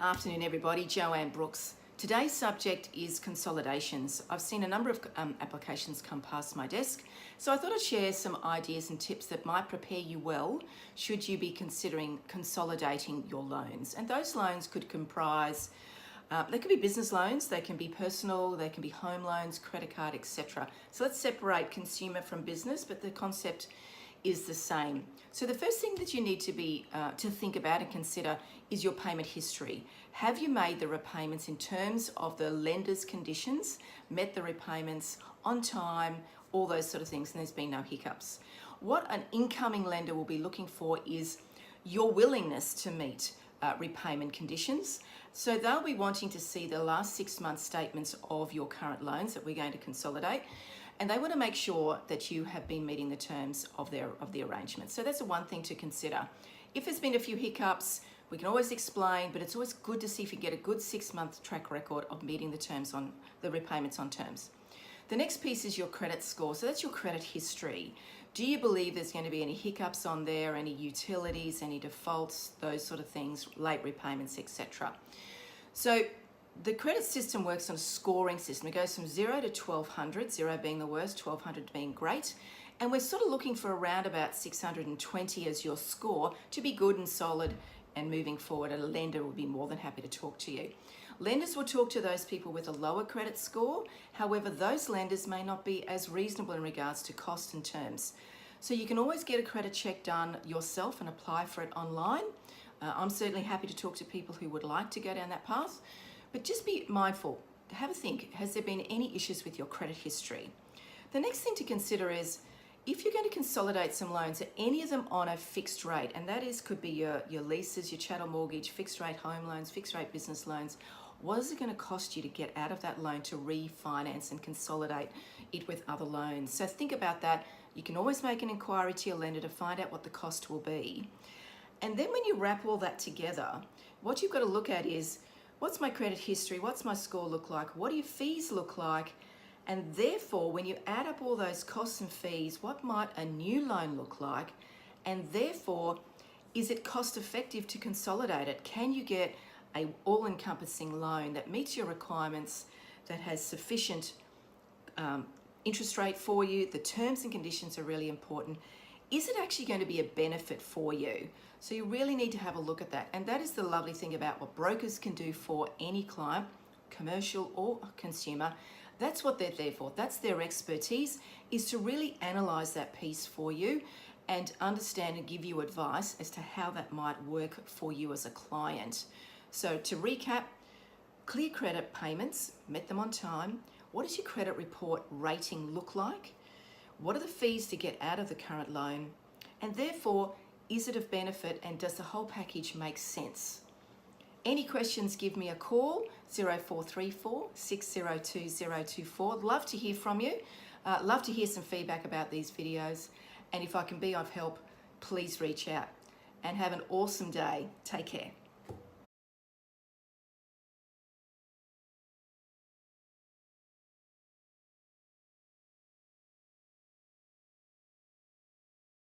Afternoon, everybody. Joanne Brooks. Today's subject is consolidations. I've seen a number of applications come past my desk, so I thought I'd share some ideas and tips that might prepare you well should you be considering consolidating your loans. And those loans could comprise, they could be business loans, they can be personal, they can be home loans, credit card, etc. So let's separate consumer from business, but the concept is the same. So the first thing that you need to think about and consider is your payment history. Have you made the repayments in terms of the lender's conditions, met the repayments on time, all those sort of things, and there's been no hiccups? What an incoming lender will be looking for is your willingness to meet repayment conditions. So they'll be wanting to see the last 6 months statements of your current loans that we're going to consolidate. And they want to make sure that you have been meeting the terms of the arrangement. So that's the one thing to consider. If there's been a few hiccups, we can always explain, but it's always good to see if you get a good 6 month track record of meeting the terms on the repayments on terms. The next piece is your credit score. So that's your credit history. Do you believe there's going to be any hiccups on there, any utilities, any defaults, those sort of things, late repayments, etc. So the credit system works on a scoring system. It goes from 0 to 1200, 0 being the worst, 1200 being great. And we're sort of looking for around about 620 as your score to be good and solid and moving forward. A lender will be more than happy to talk to you. Lenders will talk to those people with a lower credit score. However, those lenders may not be as reasonable in regards to cost and terms. So you can always get a credit check done yourself and apply for it online. I'm certainly happy to talk to people who would like to go down that path. But just be mindful, have a think, has there been any issues with your credit history? The next thing to consider is, if you're going to consolidate some loans, are any of them on a fixed rate? And that could be your leases, your chattel mortgage, fixed rate home loans, fixed rate business loans. What is it going to cost you to get out of that loan to refinance and consolidate it with other loans? So think about that. You can always make an inquiry to your lender to find out what the cost will be. And then when you wrap all that together, what you've got to look at is, what's my credit history? What's my score look like? What do your fees look like? And therefore, when you add up all those costs and fees, what might a new loan look like? And therefore, is it cost effective to consolidate it? Can you get an all-encompassing loan that meets your requirements, that has sufficient interest rate for you? The terms and conditions are really important. Is it actually going to be a benefit for you? So you really need to have a look at that. And that is the lovely thing about what brokers can do for any client, commercial or consumer. That's what they're there for. That's their expertise, is to really analyze that piece for you and understand and give you advice as to how that might work for you as a client. So to recap, clear credit payments, met them on time. What does your credit report rating look like? What are the fees to get out of the current loan? And therefore, is it of benefit, and does the whole package make sense? Any questions, give me a call, 0434 602 024. Love to hear from you. Love to hear some feedback about these videos. And if I can be of help, please reach out. And have an awesome day. Take care.